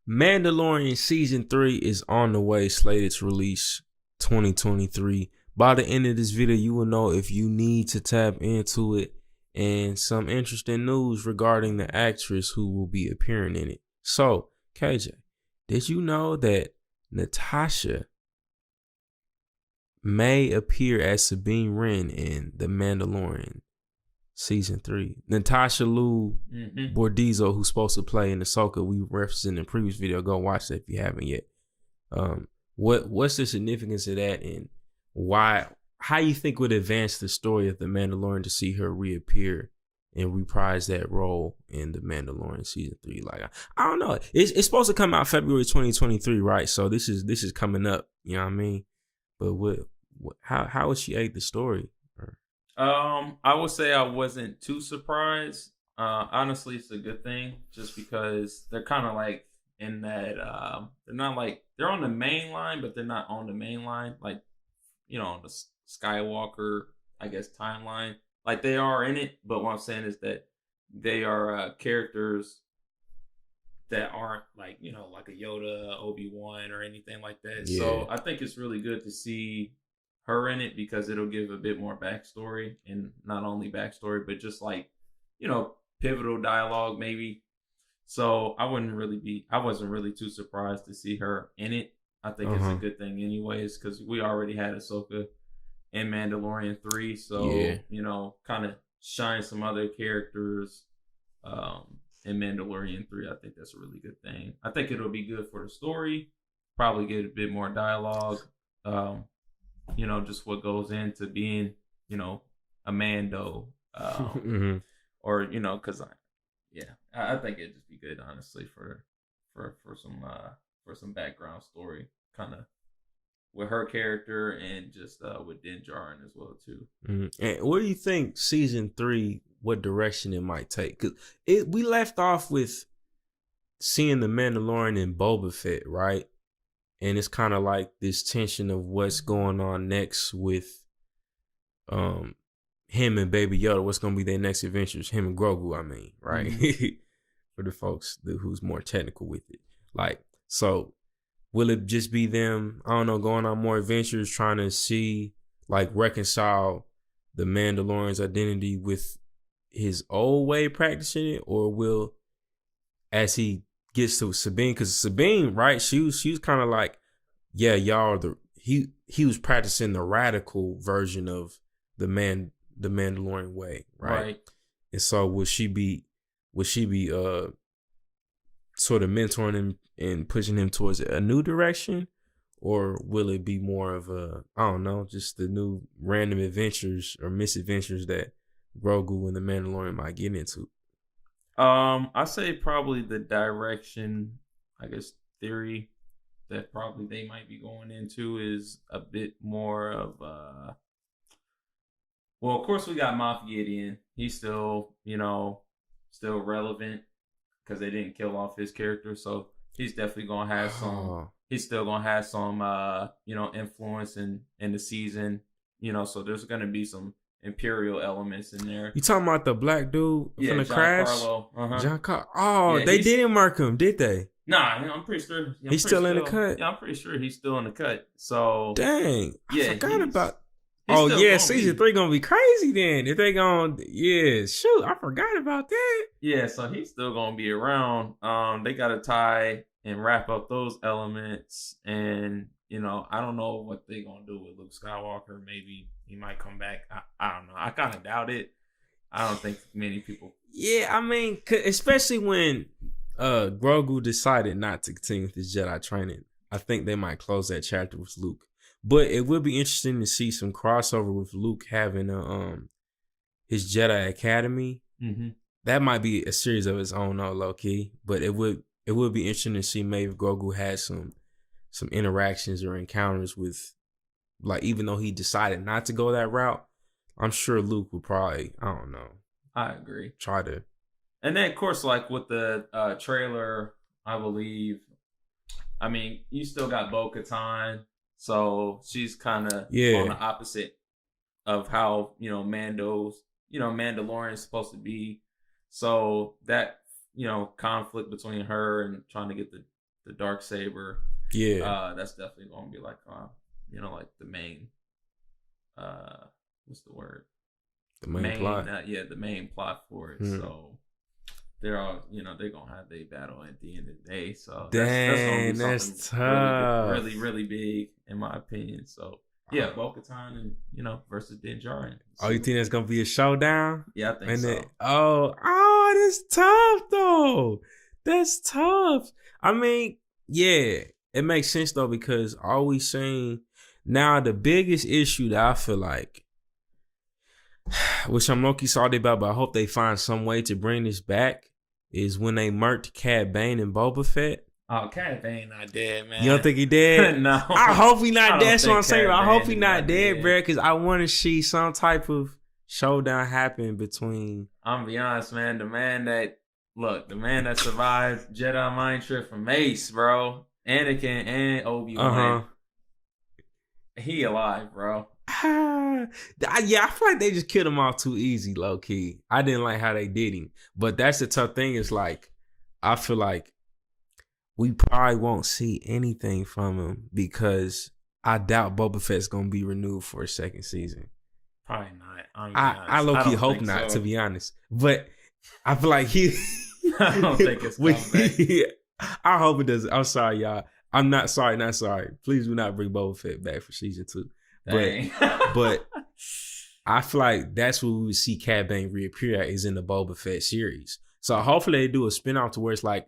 Mandalorian season 3 is on the way, slated to release 2023. By the end of this video, you will know if you need to tap into it and some interesting news regarding the actress who will be appearing in it. So, KJ, did you know that Natasha may appear as Sabine Wren in The Mandalorian season 3? Natasha Liu Bordizzo, who's supposed to play in Ahsoka, we referenced in the previous video. Go watch that if you haven't yet. What's the significance of that, and how you think would advance the story of The Mandalorian to see her reappear and reprise that role in The Mandalorian season 3? Like, I don't know. It's supposed to come out February 2023, right? So this is coming up. You know what I mean? But how would she aid the story? I would say I wasn't too surprised. Honestly, it's a good thing, just because they're kind of like in that they're not like they're on the main line, but they're not on the main line, like, you know, the Skywalker, I guess, timeline. Like, they are in it, but what I'm saying is that they are characters that aren't, like, you know, like a Yoda, Obi-Wan, or anything like that. Yeah. So I think it's really good to see her in it, because it'll give a bit more backstory, and not only backstory, but just, like, you know, pivotal dialogue maybe. So I wasn't really too surprised to see her in it. I think it's a good thing anyways, because we already had Ahsoka in Mandalorian 3. So, yeah, you know, kind of shine some other characters in Mandalorian 3. I think that's a really good thing. I think it'll be good for the story. Probably get a bit more dialogue. You know, just what goes into being, you know, a Mando. Or, you know, because I think it'd just be good, honestly, for some background story, kind of with her character, and just with Din Djarin as well too. And what do you think season 3? What direction it might take? Because we left off with seeing the Mandalorian and Boba Fett, right? And it's kind of like this tension of what's going on next with him and Baby Yoda. What's going to be their next adventures? Him and Grogu, I mean, right? For the folks who's more technical with it. Like, so will it just be them, I don't know, going on more adventures, trying to see, like, reconcile the Mandalorian's identity with his old way of practicing it? Or will, as he gets to Sabine, because Sabine, right, she was kind of like, yeah, y'all are he was practicing the radical version of the Mandalorian way, right? And so will she be sort of mentoring him and pushing him towards a new direction? Or will it be more of a, I don't know, just the new random adventures or misadventures that Grogu and the Mandalorian might get into? I say probably the direction, I guess, theory that probably they might be going into is a bit more of well, of course we got Moff Gideon. He's still, you know, still relevant, because they didn't kill off his character, so he's definitely gonna have some. He's still gonna have some, you know, influence in the season. You know, so there's gonna be some Imperial elements in there. You talking about the black dude from the crash? John Carlo. Oh, yeah, they didn't mark him, did they? Nah, I'm pretty sure he's still in the cut. Yeah, I'm pretty sure he's still in the cut. So dang, I forgot about. Oh yeah, season 3 gonna be crazy then. If they gonna, yeah, shoot, I forgot about that. Yeah, so he's still gonna be around. They gotta tie and wrap up those elements, and, you know, I don't know what they gonna do with Luke Skywalker. Maybe he might come back. I don't know. I kind of doubt it. I don't think many people. Yeah, I mean, especially when Grogu decided not to continue with his Jedi training. I think they might close that chapter with Luke. But it would be interesting to see some crossover with Luke having his Jedi Academy. That might be a series of its own, though, low key. But it would be interesting to see maybe Grogu had some interactions or encounters with, like, even though he decided not to go that route, I'm sure Luke would probably, I don't know. I agree. Try to. And then, of course, like with the trailer, I believe, I mean, you still got Bo-Katan. So she's kind of on the opposite of how, you know, Mandalorian's supposed to be. So that, you know, conflict between her and trying to get the the dark saber. Yeah. That's definitely gonna be like like the main what's the word? The main plot. The main plot for it. So they're all, they're gonna have their battle at the end of the day. So that's gonna be something tough. really, really big in my opinion. So yeah, Bo-Katan and versus Din Djarin. Oh, you think that's gonna be a showdown? Yeah, I think so. That's tough though. That's tough. I mean, yeah, it makes sense though because all we seen now the biggest issue that I feel like, which I'm low-key salty about, but I hope they find some way to bring this back, is when they murked Cad Bane and Boba Fett. Oh, Cad Bane not dead, man. You don't think he dead? No. I hope he not dead. That's what I'm saying. I hope he not dead, bro, because I want to see some type of showdown happen between. I'm gonna be honest, man. The man that survived Jedi mind trick from Mace, bro, Anakin and Obi-Wan. He alive, bro. Yeah, I feel like they just killed him off too easy, low key. I didn't like how they did him, but that's the tough thing. Is like, I feel like we probably won't see anything from him because I doubt Boba Fett's gonna be renewed for a second season. Probably not. I low key hope not, to be honest. But I feel like he. I don't think it's coming back. I hope it doesn't. I'm sorry, y'all. I'm not sorry. Please do not bring Boba Fett back for season 2. But I feel like that's where we would see Cad Bane reappear at, is in the Boba Fett series. So hopefully they do a spinoff to where it's like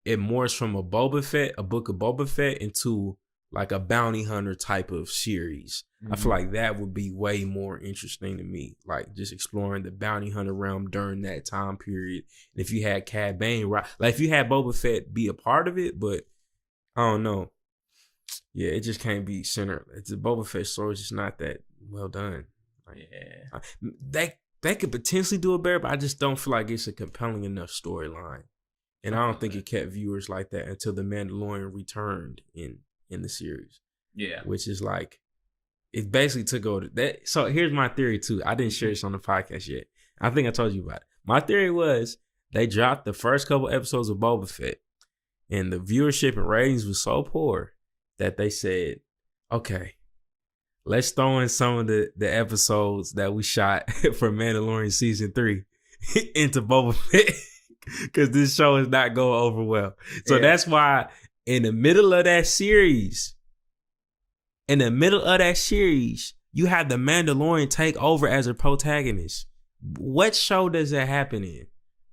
it morphs from a book of Boba Fett into like a bounty hunter type of series. I feel like that would be way more interesting to me. Like just exploring the bounty hunter realm during that time period. And if you had Cad Bane, right? Like if you had Boba Fett be a part of it, but I don't know. Yeah, it just can't be centered. The Boba Fett story is just not that well done. Like, they could potentially do it better, but I just don't feel like it's a compelling enough storyline. And I don't think it kept viewers like that until The Mandalorian returned in the series. Yeah. Which is like, it basically took over that. So here's my theory too. I didn't share this on the podcast yet. I think I told you about it. My theory was they dropped the first couple episodes of Boba Fett and the viewership and ratings was so poor that they said, okay, let's throw in some of the episodes that we shot for Mandalorian season 3 into Boba Fett because this show is not going over well. So that's why in the middle of that series, you have the Mandalorian take over as a protagonist. What show does that happen in?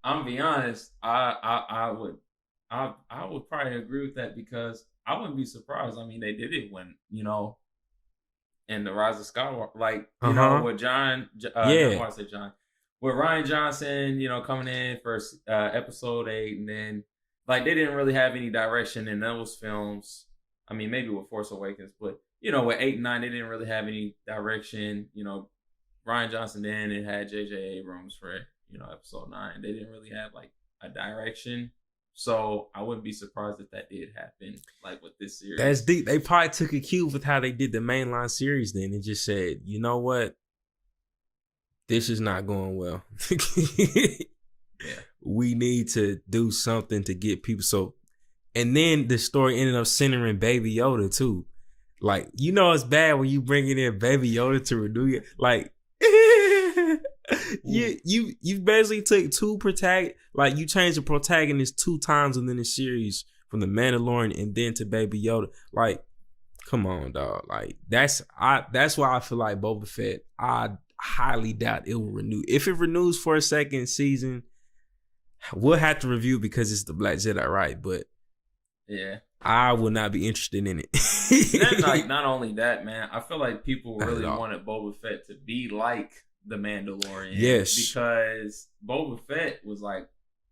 I'm gonna be honest, I would probably agree with that because I wouldn't be surprised. I mean, they did it when, in The Rise of Skywalker, like, with John, with Rian Johnson, coming in for episode 8, and then, like, they didn't really have any direction in those films. I mean, maybe with Force Awakens, but, with 8 and 9, they didn't really have any direction. Rian Johnson then it had J.J. Abrams for, episode 9. They didn't really have, like, a direction. So I wouldn't be surprised if that did happen, like with this series. That's deep. They probably took a cue with how they did the mainline series then and just said, you know what? This is not going well. We need to do something to get people. So, and then the story ended up centering Baby Yoda too. Like, it's bad when you bring in Baby Yoda to renew it. Like, you basically took two protagonists, like you changed the protagonist 2 times within the series from the Mandalorian and then to Baby Yoda. Like, come on, dog. Like that's why I feel like Boba Fett, I highly doubt it will renew. If it renews for a second season, we'll have to review because it's the Black Jedi, right? But I will not be interested in it. Like, not only that, man, I feel like people really wanted Boba Fett to be like the Mandalorian. Yes. Because Boba Fett was like,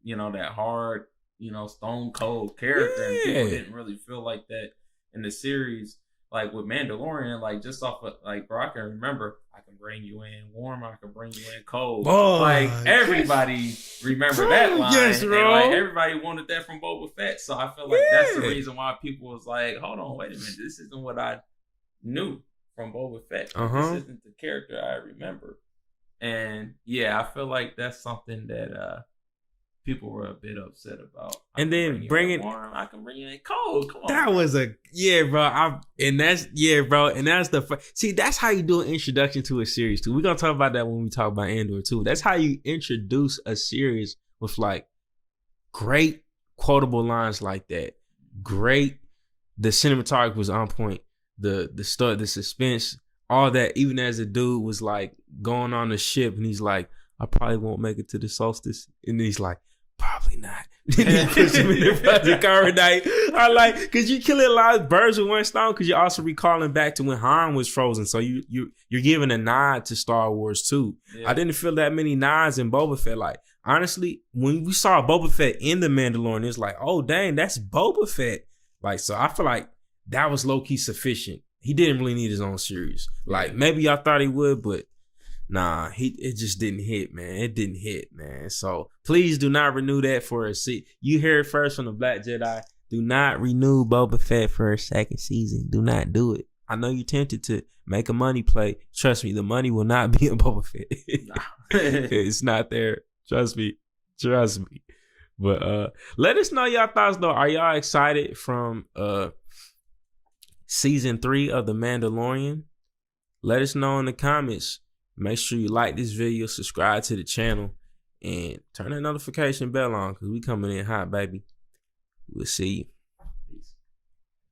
that hard, stone cold character. And people didn't really feel like that in the series. Like with Mandalorian, like just off of, like, bro, I can remember, I can bring you in warm, I can bring you in cold. Like everybody remember that line. Yes, bro. And, like, everybody wanted that from Boba Fett. So I feel like that's the reason why people was like, hold on, wait a minute, this isn't what I knew from Boba Fett. This isn't the character I remember. And I feel like that's something that people were a bit upset about. And then bringing warm, I can bring you in cold. Come on, that bro. was bro. And that's see, that's how you do an introduction to a series too. We're gonna talk about that when we talk about Andor too. That's how you introduce a series with like great quotable lines like that. Great, the cinematography was on point. The stuff, the suspense, all that. Even as the dude was like going on the ship, and he's like, "I probably won't make it to the solstice," and he's like, "Probably not." Then he puts him in the fucking carbonite. I like, because you killing a lot of birds with one stone, because you're also recalling back to when Han was frozen. So you're giving a nod to Star Wars too. Yeah. I didn't feel that many nods in Boba Fett. Like, honestly, when we saw Boba Fett in The Mandalorian, it's like, oh dang, that's Boba Fett. Like, so I feel like that was low-key sufficient. He didn't really need his own series. Like, maybe y'all thought he would, but nah, it just didn't hit, man. It didn't hit, man. So please do not renew that for a season. You hear it first from the Black Jedi. Do not renew Boba Fett for a second season. Do not do it. I know you're tempted to make a money play. Trust me, the money will not be in Boba Fett. It's not there. Trust me. But let us know y'all thoughts though. Are y'all excited from season 3 of The Mandalorian? Let us know in the comments. Make sure you like this video, subscribe to the channel, and turn that notification bell on, because we coming in hot, baby. We'll see you.